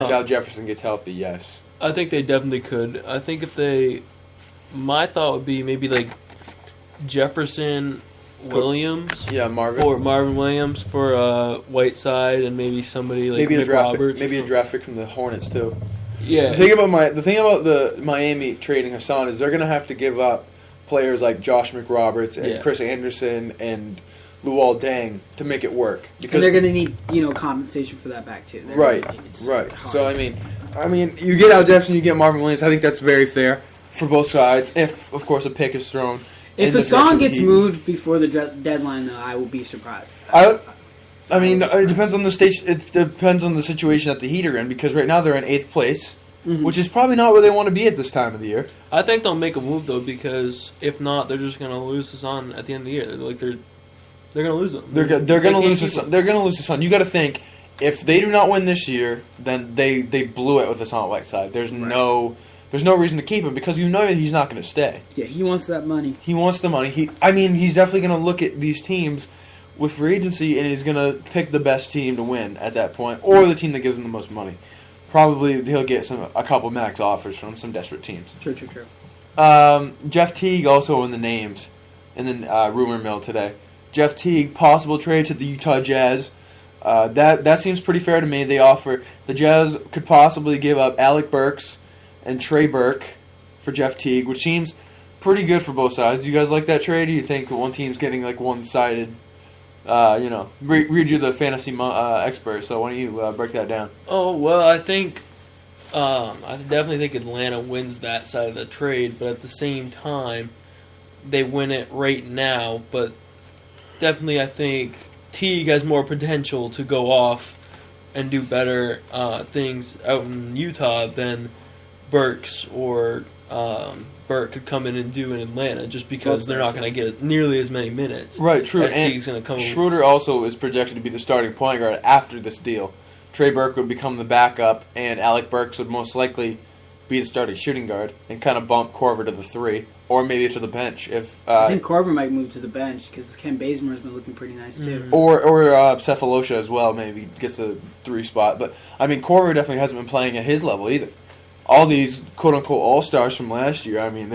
Al Jefferson gets healthy, yes. I think they definitely could. I think if they... My thought would be maybe like Jefferson, Williams. Yeah, Marvin. Or Marvin Williams for Whiteside and maybe somebody like Nick Roberts. Maybe a draft pick from the Hornets, too. Yeah. The thing about the Miami trading Hassan is they're going to have to give up players like Josh McRoberts and Chris Anderson and Luol Deng to make it work. Because and they're going to need, compensation for that back too. Right. So I mean, you get Al Jefferson, you get Marvin Williams. I think that's very fair for both sides. If of course a pick is thrown. If Hassan gets moved before the deadline, though, I will be surprised. I mean, it depends on the stage. It depends on the situation that the Heat are in, because right now they're in 8th place, which is probably not where they want to be at this time of the year. I think they'll make a move though, because if not, they're just going to lose Hassan at the end of the year. They're going to lose him. They're going to lose Hassan. They're going to lose Hassan. You got to think, if they do not win this year, then they blew it with Hassan Whiteside. There's no reason to keep him, because you know that he's not going to stay. Yeah, he wants that money. He wants the money. He's definitely going to look at these teams with free agency, and he's going to pick the best team to win at that point, or the team that gives him the most money. Probably he'll get a couple max offers from some desperate teams. True. Jeff Teague also in the names in the rumor mill today. Jeff Teague, possible trade to the Utah Jazz. That seems pretty fair to me. The Jazz could possibly give up Alec Burks and Trey Burke for Jeff Teague, which seems pretty good for both sides. Do you guys like that trade? Do you think that one team's getting like one-sided? Read you the fantasy expert, so why don't you break that down? Oh, well, I think I definitely think Atlanta wins that side of the trade, but at the same time, they win it right now. But definitely, I think Teague has more potential to go off and do better things out in Utah than Burks or Burke could come in and do in Atlanta, just because they're not going to get nearly as many minutes. Right, true. As and Teague's going to come. Schroeder also is projected to be the starting point guard after this deal. Trey Burke would become the backup, and Alec Burks would most likely be the starting shooting guard and kind of bump Korver to the 3, or maybe to the bench. I think Korver might move to the bench because Ken Bazemore's been looking pretty nice too. Mm-hmm. Or Cephalosha as well, maybe gets a 3 spot. But I mean, Korver definitely hasn't been playing at his level either. All these quote-unquote all-stars from last year, I mean,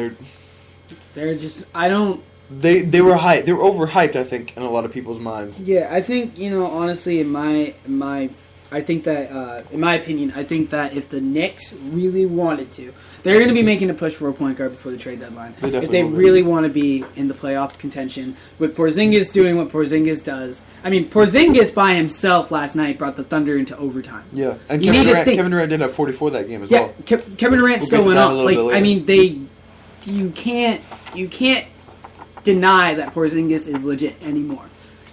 they're just, I don't... They were hyped. They were overhyped, I think, in a lot of people's minds. Yeah, I think, honestly, in my opinion, I think that if the Knicks really wanted to, they're going to be making a push for a point guard before the trade deadline. If they really want to be in the playoff contention, with Porzingis doing what Porzingis does. I mean, Porzingis by himself last night brought the Thunder into overtime. Yeah, and Kevin Durant did have 44 that game as well. Yeah, Kevin Durant still went off. I mean, you can't deny that Porzingis is legit anymore.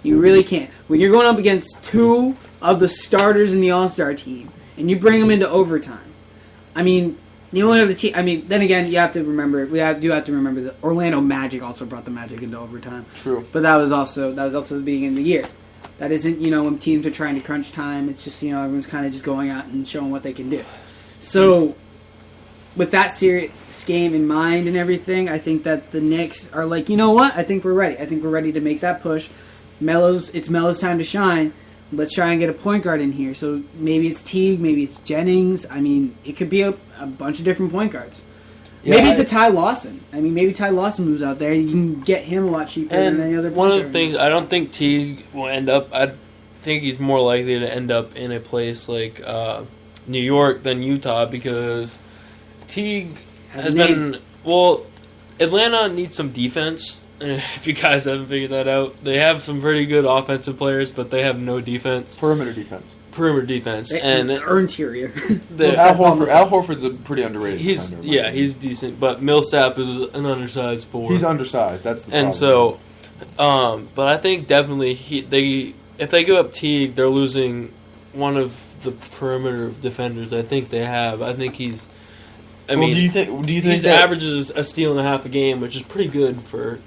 You really can't. When you're going up against 2 of the starters in the All-Star team, and you bring them into overtime, I mean, the only other team. I mean, then again, you have to remember. We do have to remember that Orlando Magic also brought the Magic into overtime. True, but that was also the beginning of the year. That isn't, when teams are trying to crunch time. It's just, everyone's kind of just going out and showing what they can do. So, with that serious game in mind and everything, I think that the Knicks are like, you know what? I think we're ready. I think we're ready to make that push. It's Melo's time to shine. Let's try and get a point guard in here. So maybe it's Teague, maybe it's Jennings. I mean, it could be a bunch of different point guards. Yeah, maybe it's a Ty Lawson. I mean, maybe Ty Lawson moves out there. You can get him a lot cheaper than any other point guard. One of the things, I don't think Teague will end up, I think he's more likely to end up in a place like New York than Utah, because Teague has been, Atlanta needs some defense. If you guys haven't figured that out, they have some pretty good offensive players, but they have no defense. Perimeter defense. And or interior. Al Horford's a pretty underrated defender. Yeah, he's decent, but Millsap is an undersized forward. He's undersized. That's the problem. And so, but I think definitely if they give up Teague, they're losing one of the perimeter defenders. I think they have. I think he's. Do you think he averages a steal and a half a game, which is pretty good for.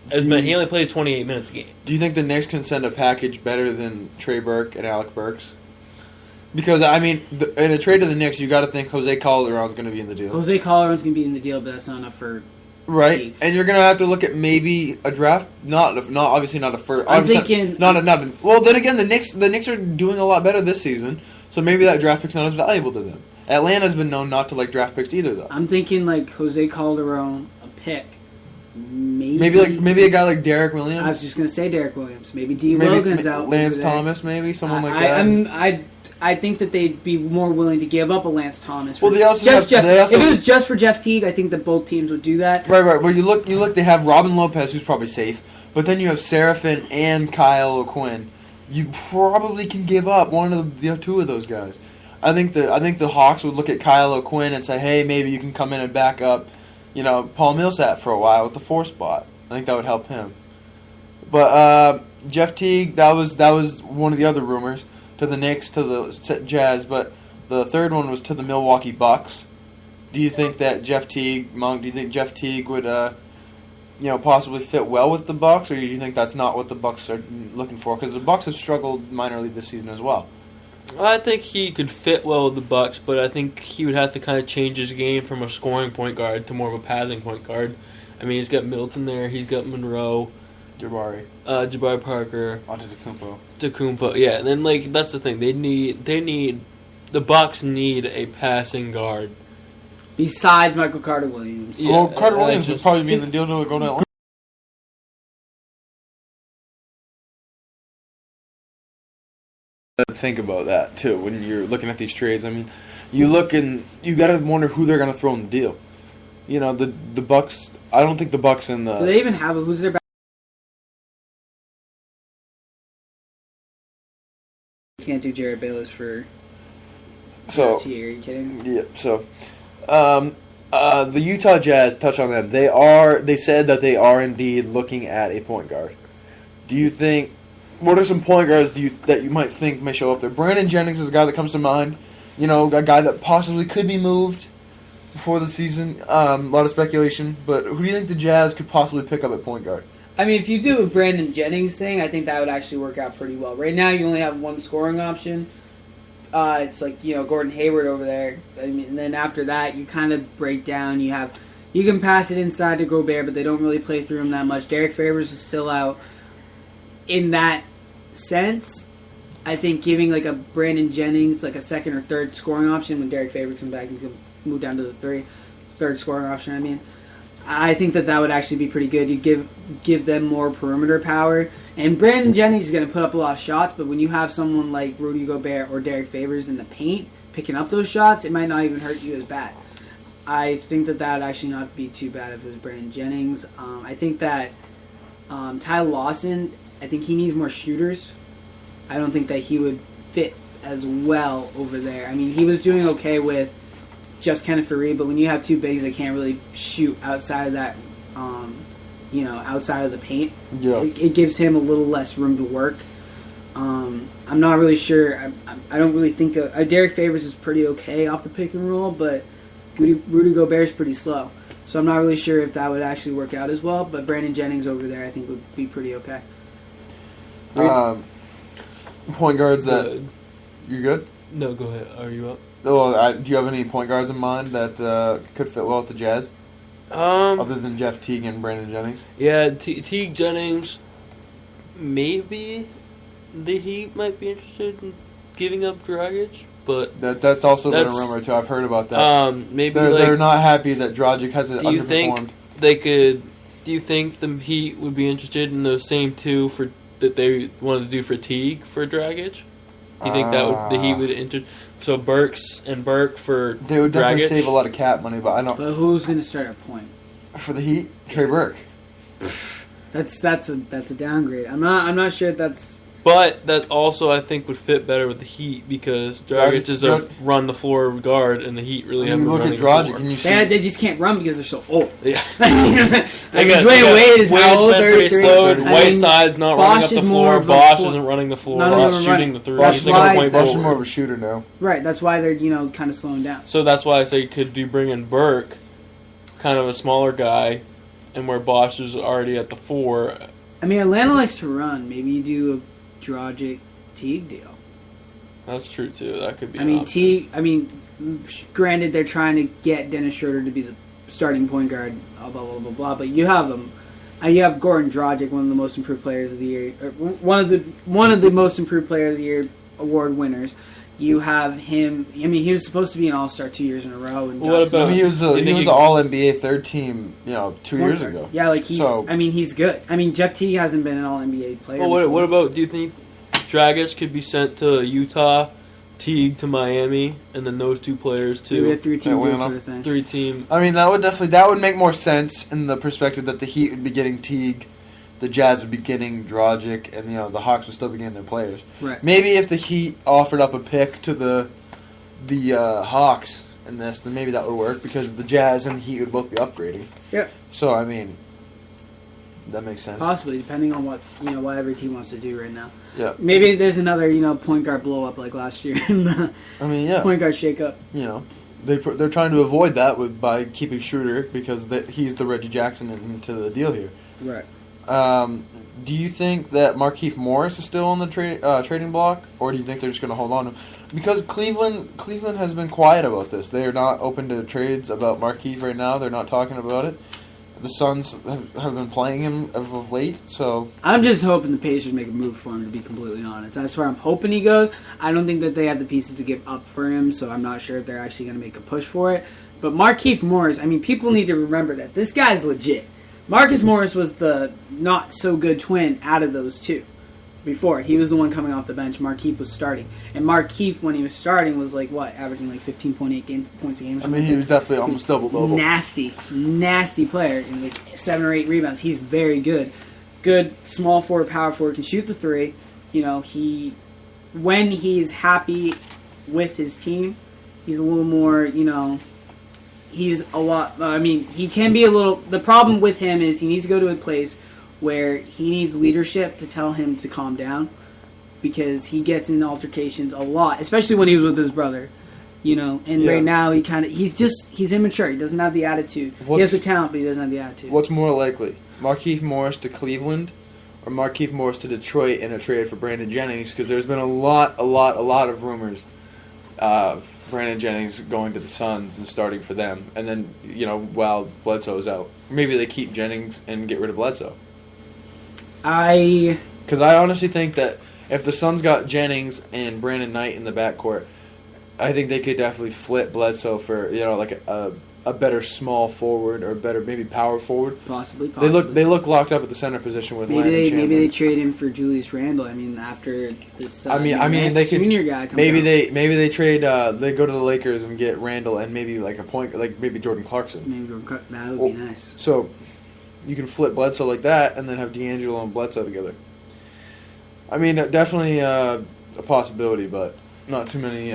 He only plays 28 minutes a game. Do you think the Knicks can send a package better than Trey Burke and Alec Burks? Because, I mean, in a trade to the Knicks, you got to think Jose Calderon's going to be in the deal. Jose Calderon's going to be in the deal, but that's not enough for... Right, Teague. And you're going to have to look at maybe a draft, obviously not a first... I'm thinking... Well, then again, the Knicks are doing a lot better this season, So maybe that draft pick's not as valuable to them. Atlanta's been known not to like draft picks either, though. I'm thinking like Jose Calderon, a pick. Maybe a guy like Derek Williams. I was just gonna say Derek Williams. Maybe D. Logan's out. Lance Thomas, maybe someone like that. I think that they'd be more willing to give up a Lance Thomas. Well, if it was just for Jeff Teague, I think that both teams would do that. Right. Well, you look. They have Robin Lopez, who's probably safe, but then you have Seraphin and Kyle O'Quinn. You probably can give up one of the two of those guys. I think the Hawks would look at Kyle O'Quinn and say, hey, maybe you can come in and back up, Paul Millsap for a while with the 4 spot. I think that would help him. But Jeff Teague, that was one of the other rumors. To the Knicks, to the Jazz, but the third one was to the Milwaukee Bucks. Do you think that Jeff Teague would, possibly fit well with the Bucks, or do you think that's not what the Bucks are looking for? Because the Bucks have struggled minorly this season as well. I think he could fit well with the Bucks, but I think he would have to kind of change his game from a scoring point guard to more of a passing point guard. I mean, he's got Milton there, he's got Monroe. Jabari Parker, Antetokounmpo, yeah. And then that's the thing. The Bucks need a passing guard besides Michael Carter Williams. Yeah, well, Carter Williams would probably be in the deal to go to Atlanta. Think about that too when you're looking at these trades. I mean, you look and you got to wonder who they're going to throw in the deal. The Bucks. I don't think the Bucks and the. Do they even have who's their back? Can't do Jared Bayless for so. Are you kidding? Yeah. So, the Utah Jazz. Touch on them. They said that they are indeed looking at a point guard. Do you think? What are some point guards that you might think may show up there? Brandon Jennings is a guy that comes to mind. A guy that possibly could be moved before the season. A lot of speculation, but who do you think the Jazz could possibly pick up at point guard? I mean, if you do a Brandon Jennings thing, I think that would actually work out pretty well. Right now, you only have one scoring option. It's like, Gordon Hayward over there. I mean, and then after that, you kind of break down. You can pass it inside to Gobert, but they don't really play through him that much. Derek Favors is still out. In that sense, I think giving like a Brandon Jennings like a second or third scoring option when Derek Favors comes back, you can move down to the third scoring option. I mean, I think that would actually be pretty good. You give them more perimeter power. And Brandon Jennings is going to put up a lot of shots, but when you have someone like Rudy Gobert or Derek Favors in the paint picking up those shots, it might not even hurt you as bad. I think that would actually not be too bad if it was Brandon Jennings. I think that Ty Lawson, I think he needs more shooters. I don't think that he would fit as well over there. I mean, he was doing okay with just Kenneth Faried, but when you have two bigs that can't really shoot outside of that, outside of the paint, it gives him a little less room to work. I'm not really sure. I don't really think Derek Favors is pretty okay off the pick and roll, but Rudy Gobert is pretty slow. So I'm not really sure if that would actually work out as well. But Brandon Jennings over there, I think, would be pretty okay. Point guards that you're good? No, go ahead. Are you up? Do you have any point guards in mind that could fit well with the Jazz? Other than Jeff Teague and Brandon Jennings? Yeah, Teague, Jennings. Maybe the Heat might be interested in giving up Dragic, but that's also been a rumor too. I've heard about that. Maybe they're not happy that Dragic hasn't underperformed. Do you think the Heat would be interested in those same two that they wanted to do for Teague for Dragic? Do you think the Heat would so Burke for they would definitely Dragic? Save a lot of cap money, but I don't. But who's going to start at point for the Heat? Trey Burke. That's a downgrade. I'm not sure that's. But that also, I think, would fit better with the Heat because Dragic is a run-the-floor guard, and the Heat really have look at Dragic, and you see they just can't run because they're so old. Yeah. Dwayne Wade is how old? 33. Whiteside's not running up the floor. Bosch isn't running the floor. Bosch shooting the three. Bosch is more of a shooter now. Right, that's why they're kind of slowing down. So that's why I say could you bring in Burke, kind of a smaller guy, and where Bosch is already at the 4. I mean, Atlanta likes to run. Maybe you do a Dragic Teague deal. That's true too. That could be. Granted, they're trying to get Dennis Schroeder to be the starting point guard. Blah blah blah blah. But you have them. You have Goran Dragic, one of the most improved players of the year, one of the most improved player of the year award winners. You have him. I mean, he was supposed to be an All-Star 2 years in a row. And What about- I mean, he was You think an he- All NBA third team, 2 years ago. Yeah, like he's. So- I mean, he's good. I mean, Jeff Teague hasn't been an All NBA player. Well, what before. about? Do you think Dragic could be sent to Utah, Teague to Miami, and then those two players Maybe a to 3-team Yeah, deal well, sort of thing. 3-team? I mean, that would make more sense in the perspective that the Heat would be getting Teague, the Jazz would be getting Dragic, and the Hawks would still be getting their players. Right. Maybe if the Heat offered up a pick to the Hawks in this, then maybe that would work because the Jazz and the Heat would both be upgrading. Yeah. So I mean, that makes sense. Possibly, depending on what every team wants to do right now. Yeah. Maybe there's another point guard blow up like last year in the I mean, yeah. point guard shake up. They're trying to avoid that by keeping Schroeder because he's the Reggie Jackson into the deal here. Right. Do you think that Markieff Morris is still on the trading block, or do you think they're just going to hold on to him? Because Cleveland has been quiet about this. They are not open to trades about Markieff right now. They're not talking about it. The Suns have been playing him of late, so... I'm just hoping the Pacers make a move for him, to be completely honest. That's where I'm hoping he goes. I don't think that they have the pieces to give up for him, so I'm not sure if they're actually going to make a push for it. But Markieff Morris, I mean, people need to remember that. This guy's legit. Marcus Morris was the not-so-good twin out of those two. Before, he was the one coming off the bench. Markieff was starting. And Markieff, when he was starting, was averaging 15.8 points a game. I mean, he was definitely almost double-double. Nasty player. And 7 or 8 rebounds. He's very good. Good small forward, power forward, can shoot the three. When he's happy with his team, he's a little more, he's a lot, he can be a little, the problem with him is he needs to go to a place where he needs leadership to tell him to calm down, because he gets in altercations a lot, especially when he was with his brother, and right now he's immature. He doesn't have the attitude. He has the talent, but he doesn't have the attitude. What's more likely, Markieff Morris to Cleveland or Markieff Morris to Detroit in a trade for Brandon Jennings? Because there's been a lot of rumors of Brandon Jennings going to the Suns and starting for them, and then while Bledsoe's out, maybe they keep Jennings and get rid of Bledsoe. Because I honestly think that if the Suns got Jennings and Brandon Knight in the backcourt, I think they could definitely flip Bledsoe for a better small forward or better maybe power forward. Possibly. They look locked up at the center position with Landon Chandler. Maybe they trade him for Julius Randle. After this, they could junior guy comes maybe out. they trade. They go to the Lakers and get Randle and maybe a point maybe Jordan Clarkson. That would be nice. So you can flip Bledsoe like that and then have D'Angelo and Bledsoe together. I mean, definitely a possibility, but not too many.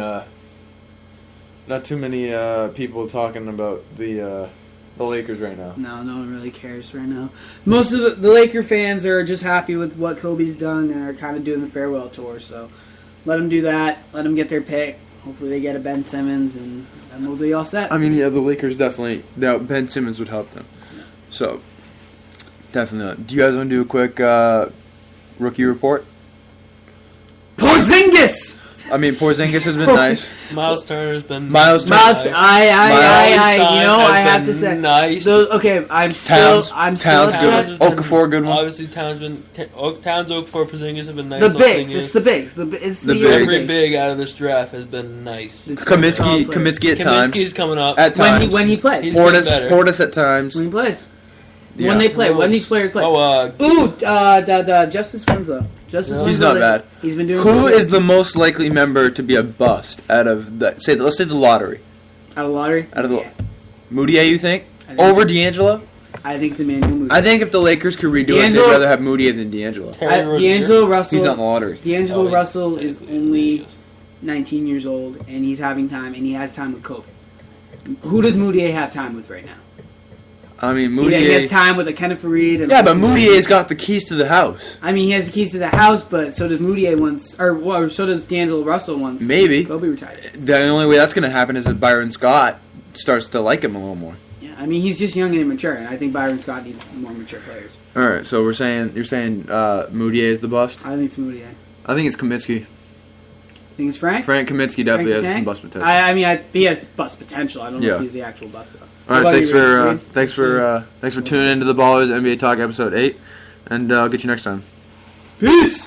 Not too many people talking about the Lakers right now. No one really cares right now. Most of the Laker fans are just happy with what Kobe's done and are kind of doing the farewell tour. So let them do that. Let them get their pick. Hopefully they get a Ben Simmons, and then we'll be all set. I mean, yeah, the Lakers definitely. Ben Simmons would help them. Yeah. So definitely. Do you guys want to do a quick rookie report? Porzingis! I mean, Porzingis has been nice. Miles Turner's been Miles Turner. I have to say, nice. I'm still Towns upset. good. Okafor good one. Obviously, Towns, Okafor, Porzingis have been nice. The bigs, it's the bigs. It's the young Every bigs. big out of this draft has been nice. Kaminsky at times. Kaminsky's coming up. At times. When he plays. He's getting better. Portis at times. When he plays. Yeah. When they play. When these players play. Justice Winslow. He's not bad. He's been doing. Who is the most likely member to be a bust out of let's say the lottery? Out of the lottery? Moutier, you think? Over D'Angelo? I think it's Emmanuel Moutier. I think if the Lakers could redo it, they'd rather have Moutier than D'Angelo. D'Angelo Russell. He's not in the lottery. D'Angelo Russell is only 19 years old, and he's having time, and he has time with Kobe. Who does Moutier have time with right now? I mean, Moutier. He has time with a Kenneth Farid. And but Moutier's got the keys to the house. I mean, he has the keys to the house, but so does Moutier once, or so does D'Angelo Russell once. Maybe Kobe retired. The only way that's going to happen is if Byron Scott starts to like him a little more. Yeah, I mean, he's just young and immature, and I think Byron Scott needs more mature players. All right, so you're saying Moutier is the bust? I think it's Moutier. I think it's Kaminsky. Think it's Frank? Frank Kaminsky definitely has some bust potential. He has bust potential. I don't know if he's the actual bust though. All right, thanks for tuning into the Ballers NBA Talk episode 8, and I'll get you next time. Peace.